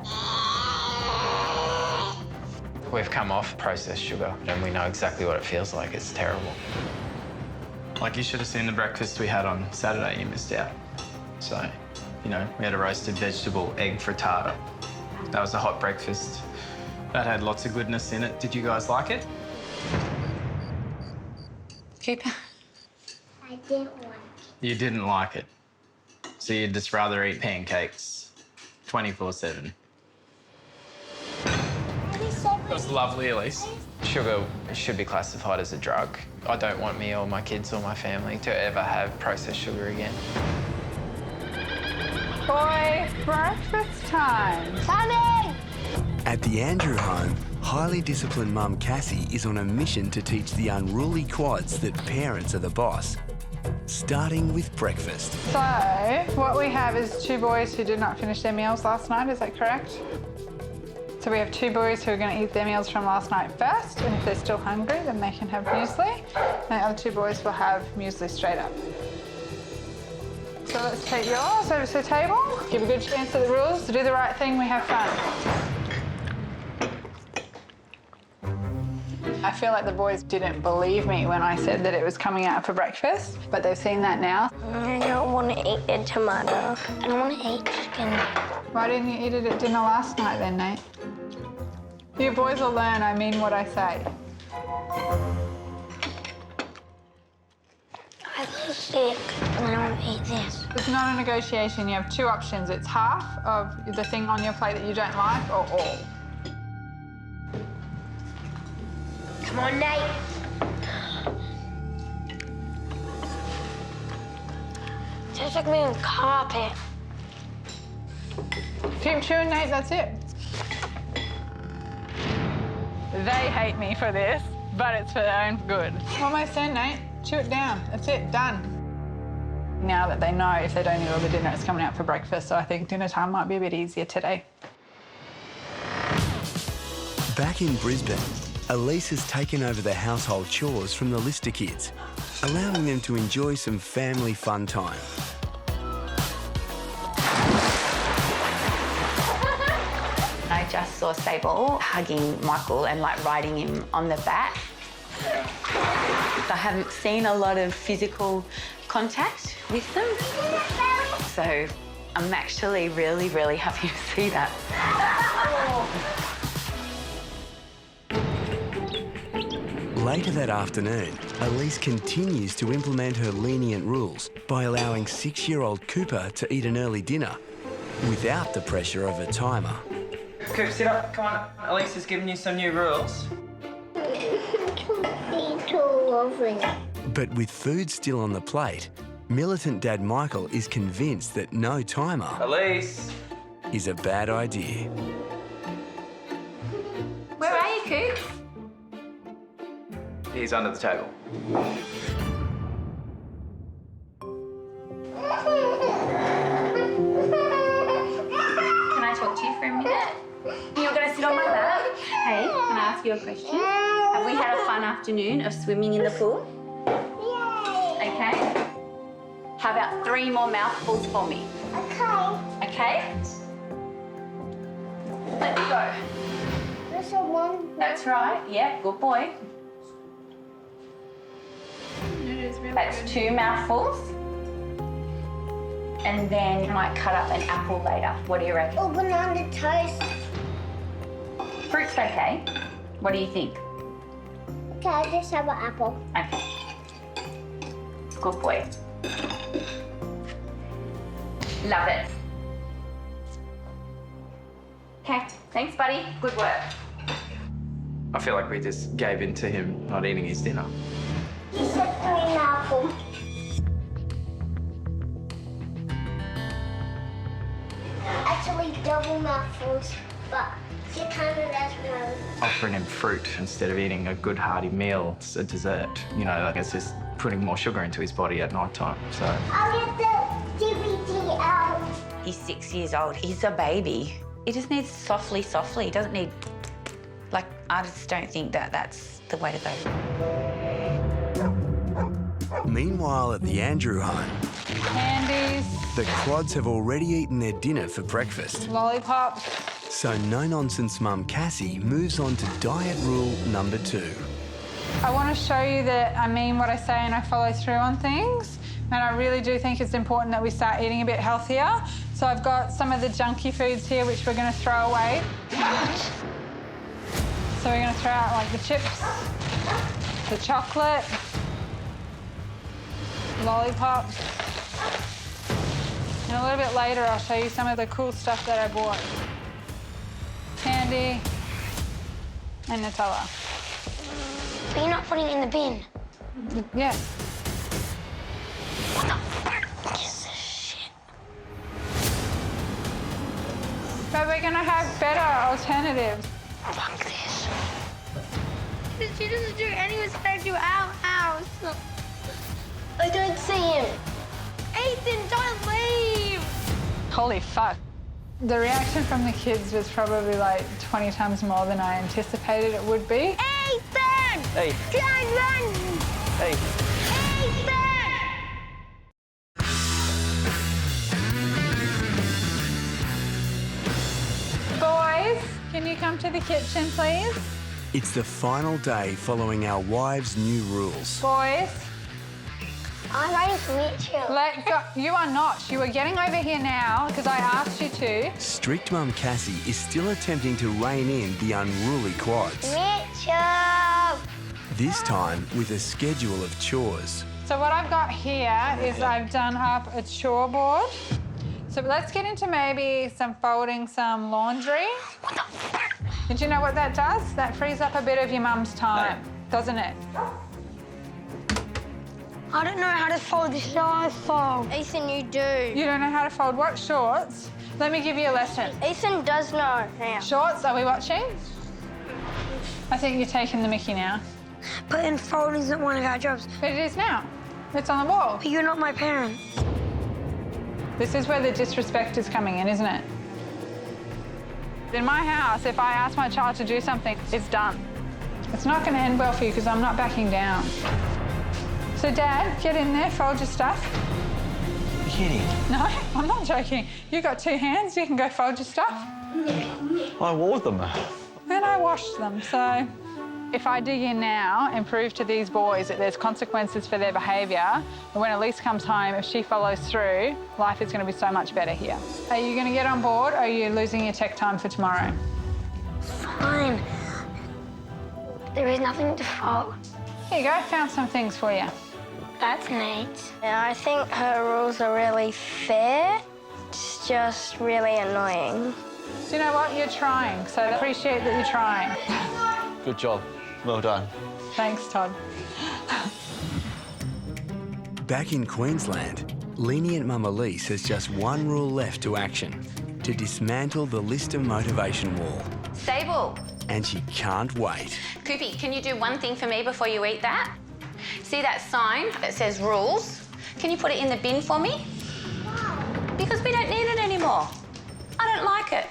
We've come off processed sugar and we know exactly what it feels like. It's terrible. Like, you should have seen the breakfast we had on Saturday. You missed out. So, we had a roasted vegetable egg frittata. That was a hot breakfast. That had lots of goodness in it. Did you guys like it? Cooper? I didn't want it. You didn't like it. So you'd just rather eat pancakes 24/7. It was lovely, Elise. Sugar should be classified as a drug. I don't want me or my kids or my family to ever have processed sugar again. Boy, breakfast time. Coming! At the Andrew home, highly disciplined mum Cassie is on a mission to teach the unruly quads that parents are the boss, starting with breakfast. So, what we have is 2 boys who did not finish their meals last night, is that correct? So we have 2 boys who are going to eat their meals from last night first, and if they're still hungry, then they can have muesli. And the other 2 boys will have muesli straight up. So let's take yours over to the table, give a good chance to the rules, to do the right thing, we have fun. I feel like the boys didn't believe me when I said that it was coming out for breakfast, but they've seen that now. I don't want to eat a tomato. I don't want to eat chicken. Why didn't you eat it at dinner last night then, Nate? You boys will learn I mean what I say. I feel sick and I want to eat this. It's not a negotiation, you have 2 options. It's half of the thing on your plate that you don't like or all. Come on, Nate. Tastes like me on carpet. Keep chewing, Nate, that's it. They hate me for this, but it's for their own good. Almost done, Nate. Chew it down. That's it, done. Now that they know if they don't eat all the dinner, it's coming out for breakfast, so I think dinner time might be a bit easier today. Back in Brisbane, Elise has taken over the household chores from the Lister kids, allowing them to enjoy some family fun time. I just saw Sable hugging Michael and riding him on the back. I haven't seen a lot of physical contact with them. So I'm actually really, really happy to see that. Later that afternoon, Elise continues to implement her lenient rules by allowing 6-year-old Cooper to eat an early dinner without the pressure of a timer. Coop, sit up. Come on. Elise has given you some new rules. But with food still on the plate, militant Dad Michael is convinced that no timer Elise. is a bad idea. Where are you, Coop? He's under the table. Can I talk to you for a minute? You're going to sit on my lap. Hey, can I ask you a question? Have we had a fun afternoon of swimming in the pool? Yay! Okay. How about 3 more mouthfuls for me? Okay. Okay? Let's go. There's a one. That's right. Yeah, good boy. That's 2 mouthfuls. And then you might cut up an apple later. What do you reckon? Oh, banana toast. Fruit's okay. What do you think? Okay, I'll just have an apple. Okay. Good boy. Love it. Okay, thanks, buddy. Good work. I feel like we just gave in to him not eating his dinner. Just a green apple. Actually, double mouthfuls, but she kind of does know. Offering him fruit instead of eating a good hearty meal, it's a dessert. You know, like it's just putting more sugar into his body at night time, so. I'll get the DVD out. He's 6 years old. He's a baby. He just needs softly, softly. He doesn't need, like, I just don't think that that's the way to go. Meanwhile, at the Andrew home, Candies, the quads have already eaten their dinner for breakfast. lollipops. So no-nonsense mum Cassie moves on to diet rule number 2. I want to show you that I mean what I say and I follow through on things. And I really do think it's important that we start eating a bit healthier. So I've got some of the junky foods here which we're going to throw away. So we're going to throw out like the chips, the chocolate, lollipops. And a little bit later I'll show you some of the cool stuff that I bought. Candy and Nutella. But you're not putting it in the bin. Yes. What the fuck is this shit? But we're gonna have better alternatives. Fuck this. She doesn't do any respect to our house. I don't see him. Ethan, don't leave! Holy fuck. The reaction from the kids was probably like 20 times more than I anticipated it would be. Ethan! Hey. Don't run! Hey. Ethan! Boys, can you come to the kitchen, please? It's the final day following our wives' new rules. Boys, I'm ready to meet you. let go. You are not. You are getting over here now because I asked you to. Strict mum Cassie is still attempting to rein in the unruly quads, Mitchell! this time with a schedule of chores. So what I've got here is I've done up a chore board. So let's get into maybe some folding some laundry. Did you know what that does? That frees up a bit of your mum's time, doesn't it? I don't know how to fold this iPhone. Ethan, you do. You don't know how to fold what? Shorts? Let me give you a lesson. Ethan does know now. Shorts, are we watching? I think you're taking the mickey now. But then folding isn't one of our jobs. But it is now. It's on the wall. But you're not my parent. This is where the disrespect is coming in, isn't it? In my house, if I ask my child to do something, it's done. It's not going to end well for you because I'm not backing down. So, Dad, get in there, fold your stuff. You're kidding. No, I'm not joking. You got 2 hands, you can go fold your stuff. I wore them. And I washed them, so if I dig in now and prove to these boys that there's consequences for their behaviour, and when Elise comes home, if she follows through, life is going to be so much better here. Are you going to get on board, or are you losing your tech time for tomorrow? Fine. There is nothing to fold. Here you go, found some things for you. That's neat. Yeah, I think her rules are really fair. It's just really annoying. Do you know what? You're trying, so I appreciate that you're trying. Good job. Well done. Thanks, Todd. Back in Queensland, lenient mum Elise has just one rule left to action: to dismantle the list of motivation wall. Sable. And she can't wait. Koopy, can you do one thing for me before you eat that? See that sign that says rules? Can you put it in the bin for me? Because we don't need it anymore. I don't like it.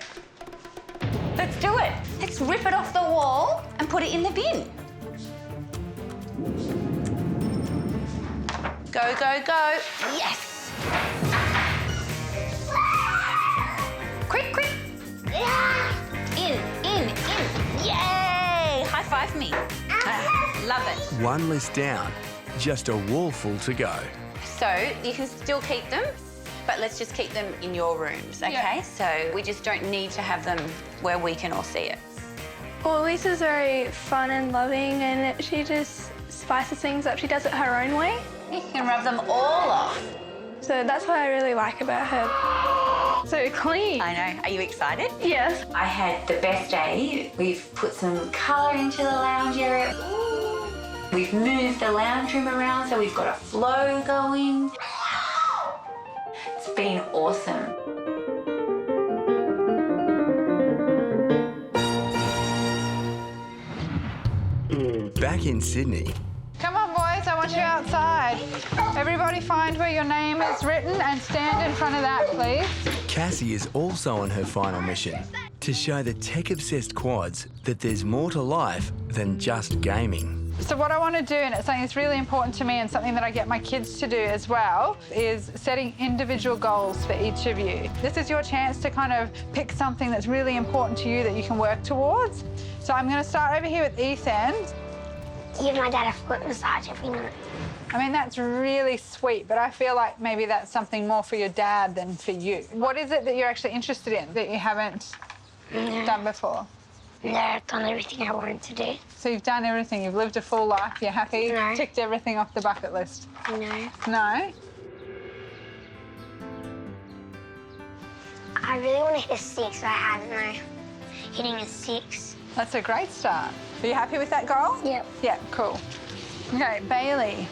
Let's do it. Let's rip it off the wall and put it in the bin. Go, go, go. Yes. Quick, quick. In. Yay! High five me. Love it. One list down, just a wall full to go. So you can still keep them, but let's just keep them in your rooms, okay? Yeah. So we just don't need to have them where we can all see it. Well, Lisa's very fun and loving, and she just spices things up. She does it her own way. You can rub them all off. So that's what I really like about her. So clean. I know. Are you excited? Yes. I had the best day. We've put some colour into the lounge area. We've moved the lounge room around so we've got a flow going. It's been awesome. Back in Sydney, Come on, boys, I want you outside. Everybody find where your name is written and stand in front of that, please. Cassie is also on her final mission to show the tech-obsessed quads that there's more to life than just gaming. So what I want to do, and it's something that's really important to me and something that I get my kids to do as well, is setting individual goals for each of you. This is your chance to kind of pick something that's really important to you that you can work towards. So I'm going to start over here with Ethan. Give my dad a foot massage every night. I mean, that's really sweet, but I feel like maybe that's something more for your dad than for you. What is it that you're actually interested in that you haven't done before? No, I've done everything I wanted to do. So you've done everything, you've lived a full life, you're happy, No. ticked everything off the bucket list. No. No? I really want to hit a 6. I haven't, though. Hitting a 6. That's a great start. Are you happy with that goal? Yep. Yeah, cool. Okay, Bailey.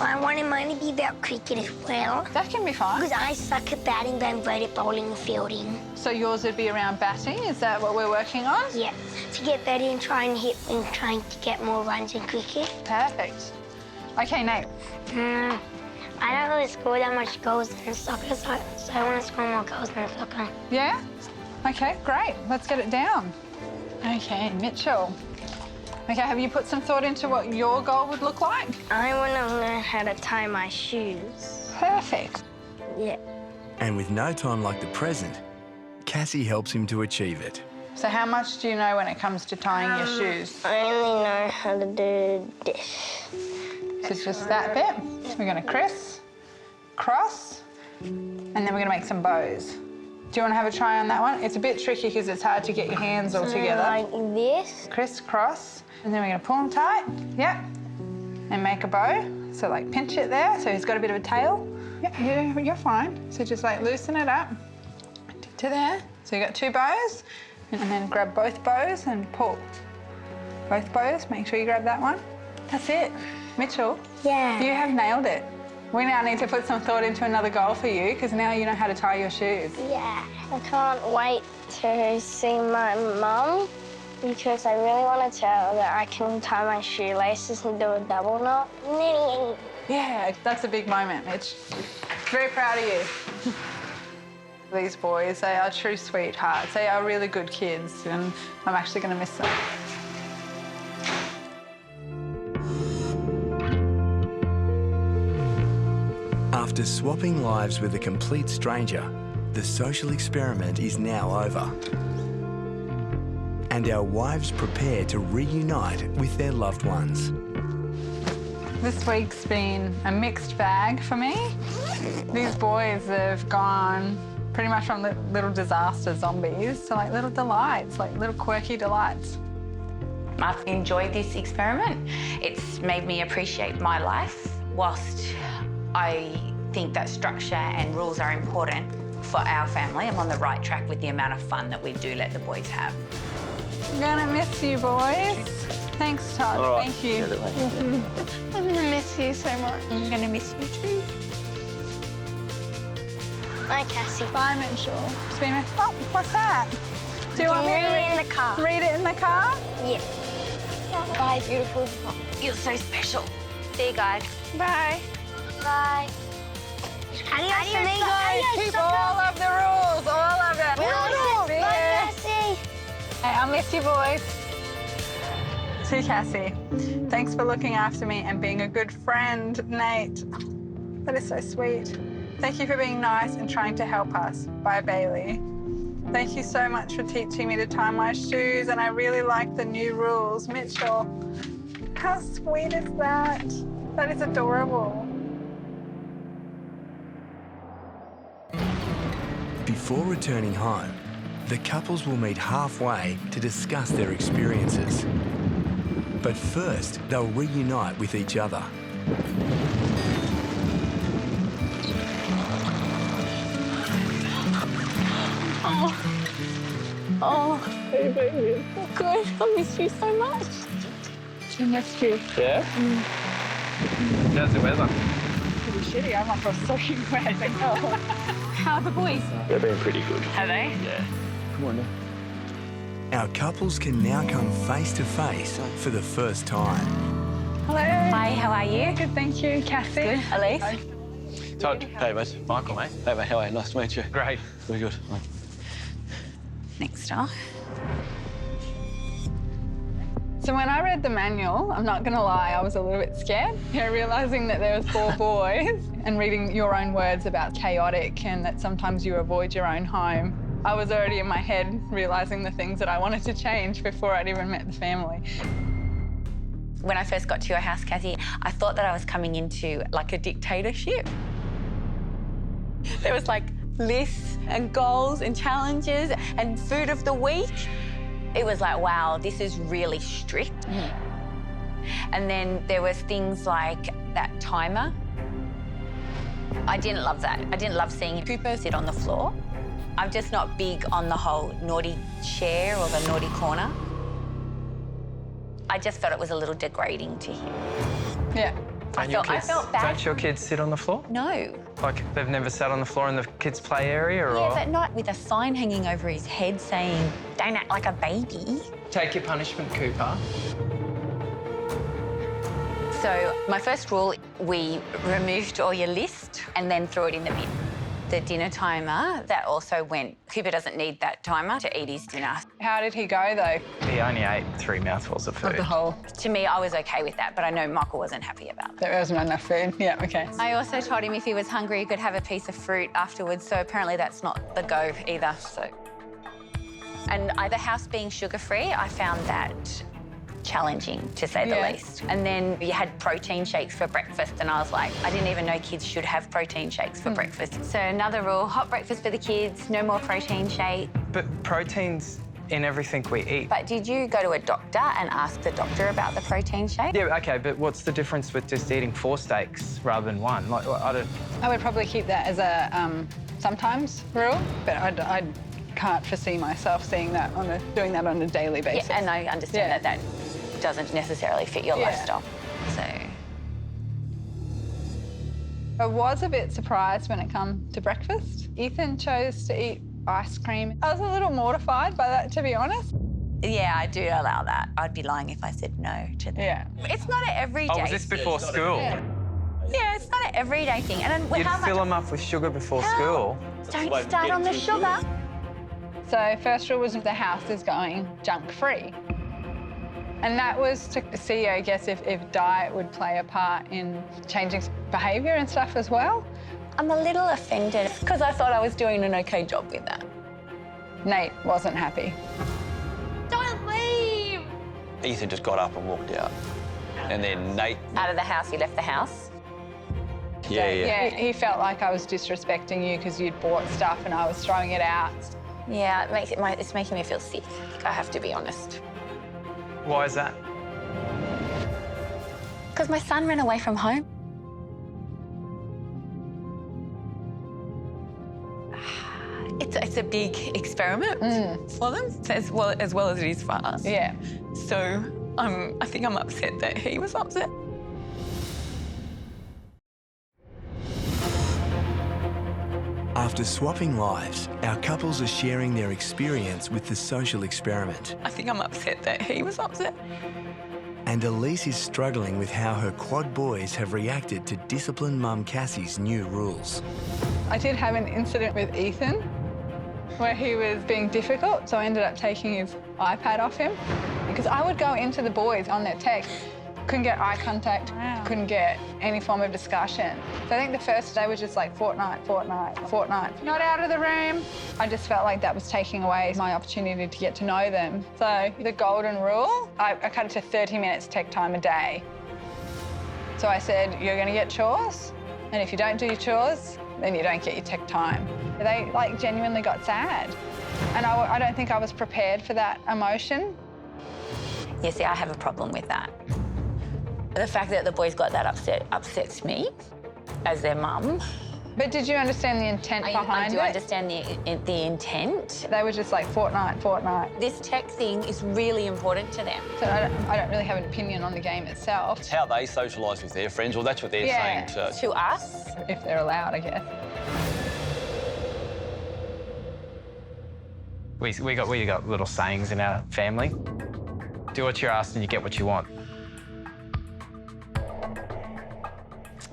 I wanted mine to be about cricket as well. That can be fun. Because I suck at batting, but I'm great at bowling and fielding. So yours would be around batting, is that what we're working on? Yeah. To get better and trying to get more runs in cricket. Perfect. Okay, Nate. I don't really score that much goals in soccer, so I want to score more goals in soccer. Yeah? Okay, great. Let's get it down. Okay, Mitchell. Okay, have you put some thought into what your goal would look like? I want to learn how to tie my shoes. Perfect. Yeah. And with no time like the present, Cassie helps him to achieve it. So how much do you know when it comes to tying your shoes? I only know how to do this. So it's just that bit. So we're going to cross, and then we're going to make some bows. Do you want to have a try on that one? It's a bit tricky because it's hard to get your hands all together. Like this. Crisscross, and then we're going to pull them tight. Yep. And make a bow. So like pinch it there. So he's got a bit of a tail. Yep, you're fine. So just like loosen it up to there. So you got 2 bows, and then grab both bows and pull. Both bows. Make sure you grab that one. That's it. Mitchell. Yeah. You have nailed it. We now need to put some thought into another goal for you because now you know how to tie your shoes. Yeah. I can't wait to see my mum because I really want to tell her that I can tie my shoelaces and do a double knot. Yeah, that's a big moment, Mitch. Very proud of you. These boys, they are true sweethearts. They are really good kids, and I'm actually going to miss them. After swapping lives with a complete stranger, the social experiment is now over. And our wives prepare to reunite with their loved ones. This week's been a mixed bag for me. These boys have gone pretty much from little disaster zombies to like little delights, like little quirky delights. I've enjoyed this experiment. It's made me appreciate my life. Whilst I think that structure and rules are important for our family, I'm on the right track with the amount of fun that we do let the boys have. I'm gonna miss you, boys. Thanks, Todd. All right. Thank you. I'm gonna miss you so much. I'm gonna miss you too. Bye, Cassie. Bye, Mitchell. It's been oh, what's that? Do you want me to read it in the car? read it in the car? Yeah. Bye, beautiful. You're so special. See you guys. Bye. Bye. Adios, amigos. Keep all of the rules, all of it. Bye, See ya. Cassie. Hey, I'll miss you, boys. To Cassie, thanks for looking after me and being a good friend, Nate. That is so sweet. Thank you for being nice and trying to help us. Bye, Bailey. Thank you so much for teaching me to tie my shoes, and I really like the new rules. Mitchell, how sweet is that? That is adorable. Before returning home, the couples will meet halfway to discuss their experiences. But first, they'll reunite with each other. Oh, baby. Good. I miss you so much. I miss you. Yeah? How's the weather? Pretty shitty. I'm like, I was soaking wet. How are the boys? They've been pretty good. Have they? Yeah. Come on now. Our couples can now come face to face for the first time. Hello. Hi, how are you? Good, thank you. Kathy. Good. Elise? Todd. Hey, mate. Michael, mate. Hey, mate. How are you? Nice to meet you. Great. Very good. Next up. So when I read the manual, I'm not going to lie, I was a little bit scared. Realising that there was 4 boys and reading your own words about chaotic and that sometimes you avoid your own home. I was already in my head realising the things that I wanted to change before I'd even met the family. When I first got to your house, Kathy, I thought that I was coming into like a dictatorship. There was like lists and goals and challenges and food of the week. It was like, wow, this is really strict. And then there was things like that timer. I didn't love that. I didn't love seeing Cooper sit on the floor. I'm just not big on the whole naughty chair or the naughty corner. I just felt it was a little degrading to him. Yeah. I felt bad. Don't your kids sit on the floor? No. Like they've never sat on the floor in the kids' play area, or? Yeah, but not with a sign hanging over his head saying, "Don't act like a baby." Take your punishment, Cooper. So my first rule, we removed all your list and then threw it in the bin. The dinner timer, that also went. Cooper doesn't need that timer to eat his dinner. How did he go, though? He only ate 3 mouthfuls of food. Of the whole? To me, I was okay with that, but I know Michael wasn't happy about that. There wasn't enough food? Yeah, OK. I also told him if he was hungry, he could have a piece of fruit afterwards, so apparently that's not the go either, so. And the house being sugar-free, I found that challenging, to say the least. And then you had protein shakes for breakfast, and I was like, I didn't even know kids should have protein shakes for breakfast. So another rule, hot breakfast for the kids, no more protein shake. But protein's in everything we eat. But did you go to a doctor and ask the doctor about the protein shake? Yeah, OK, but what's the difference with just eating 4 steaks rather than 1? Like, I don't... I would probably keep that as a sometimes rule, but I can't foresee myself seeing that doing that on a daily basis. Yeah, and I understand that doesn't necessarily fit your lifestyle. So. I was a bit surprised when it came to breakfast. Ethan chose to eat ice cream. I was a little mortified by that, to be honest. Yeah, I do allow that. I'd be lying if I said no to that. Yeah. It's not an everyday Oh, was this before school? Yeah, it's not an everyday thing. And then You'd fill them up with sugar before school? Don't start on the sugar. So first rule was the house is going junk-free. And that was to see, I guess, if diet would play a part in changing behaviour and stuff as well. I'm a little offended because I thought I was doing an okay job with that. Nate wasn't happy. Don't leave! Ethan just got up and walked out. And then Nate... Out of the house, he left the house. Yeah. He felt like I was disrespecting you because you'd bought stuff and I was throwing it out. Yeah, it's making me feel sick, I have to be honest. Why is that? Because my son ran away from home. It's a big experiment for them, as well as it is for us. Yeah. So I think I'm upset that he was upset. After swapping lives, our couples are sharing their experience with the social experiment. I think I'm upset that he was upset. And Elise is struggling with how her quad boys have reacted to disciplined mum Cassie's new rules. I did have an incident with Ethan where he was being difficult, so I ended up taking his iPad off him because I would go into the boys on their text. Couldn't get eye contact, couldn't get any form of discussion. So I think the first day was just like fortnight. Not out of the room. I just felt like that was taking away my opportunity to get to know them. So the golden rule, I cut it to 30 minutes tech time a day. So I said, you're gonna get chores, and if you don't do your chores, then you don't get your tech time. They like genuinely got sad. And I don't think I was prepared for that emotion. Yeah, see, I have a problem with that. The fact that the boys got that upset upsets me as their mum. But did you understand the intent behind it? I do understand the intent. They were just like fortnight. This tech thing is really important to them. So I don't really have an opinion on the game itself. It's how they socialise with their friends. Well, that's what they're saying too. To us. If they're allowed, I guess. We got little sayings in our family. Do what you're asked and you get what you want.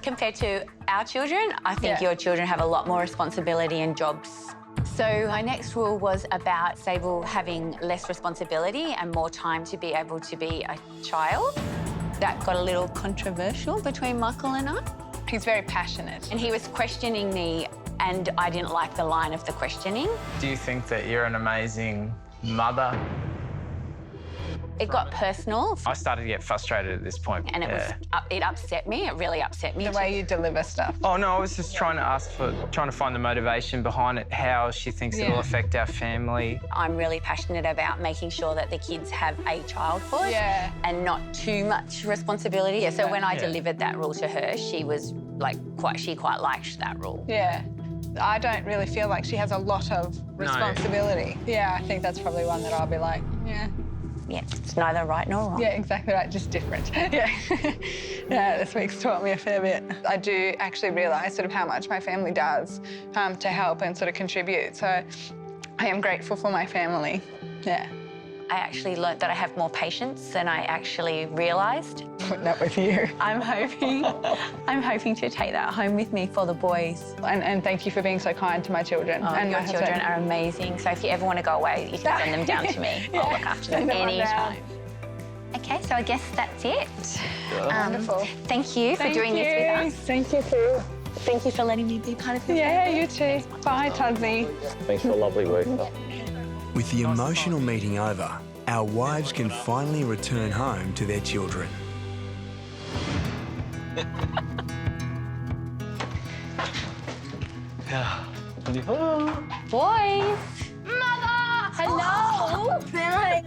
Compared to our children, I think your children have a lot more responsibility and jobs. So my next rule was about Sable having less responsibility and more time to be able to be a child. That got a little controversial between Michael and I. He's very passionate. And he was questioning me, and I didn't like the line of the questioning. Do you think that you're an amazing mother? It got personal. I started to get frustrated at this point. And it upset me. It really upset me. The way you deliver stuff. Oh, no, I was just trying to find the motivation behind it, how she thinks it will affect our family. I'm really passionate about making sure that the kids have a childhood and not too much responsibility. Yeah, so when I delivered that rule to her, she was like, she quite liked that rule. Yeah. I don't really feel like she has a lot of responsibility. No. Yeah, I think that's probably one that I'll be like, Yeah, it's neither right nor wrong. Yeah, exactly right, just different. Yeah, this week's taught me a fair bit. I do actually realise sort of how much my family does to help and sort of contribute. So I am grateful for my family, I actually learnt that I have more patience than I actually realised. Not with you. I'm hoping to take that home with me for the boys. And thank you for being so kind to my children. And your children are amazing. So if you ever want to go away, you can send them down to me. I'll look after them anytime. Okay, so I guess that's it. Wonderful. Thank you for doing this with us. Thank you too. Thank you for letting me be part of the family. You too. Bye, Tudsy. Thanks for a lovely week. With the emotional meeting over, our wives can finally return home to their children. Boys! Mother! Hello!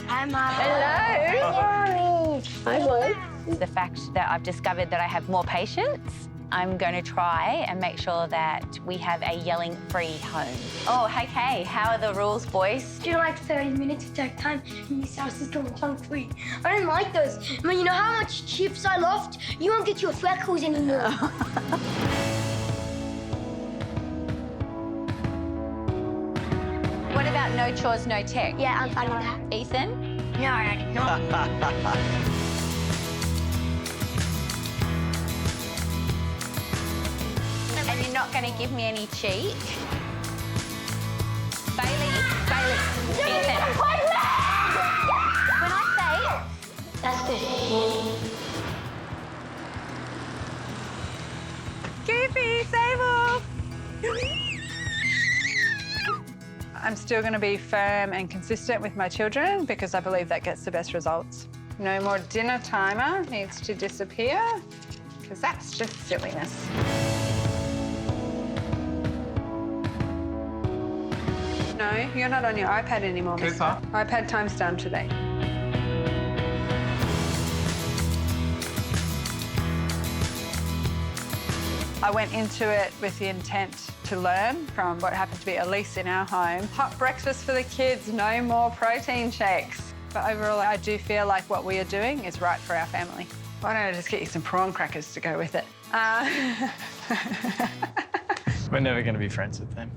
Hi, Mom. Hello! Hi, boys. The fact that I've discovered that I have more patience, I'm going to try and make sure that we have a yelling-free home. Oh, hey, Kay, how are the rules, boys? Do like 30 minutes attack time and this house is going free. I don't like those. I mean, you know how much chips I lost? You won't get your freckles anymore. What about no chores, no tech? Yeah, I'm fine with that. Ethan? No, I don't. And you're not going to give me any cheek? Bailey, Ethan. When I say... That's good. Goofy, Sable! I'm still going to be firm and consistent with my children because I believe that gets the best results. No more dinner timer needs to disappear because that's just silliness. No, you're not on your iPad anymore, mister. iPad time's done today. I went into it with the intent to learn from what happened to be Elise in our home. Hot breakfast for the kids, no more protein shakes. But overall, I do feel like what we are doing is right for our family. Why don't I just get you some prawn crackers to go with it? We're never going to be friends with them.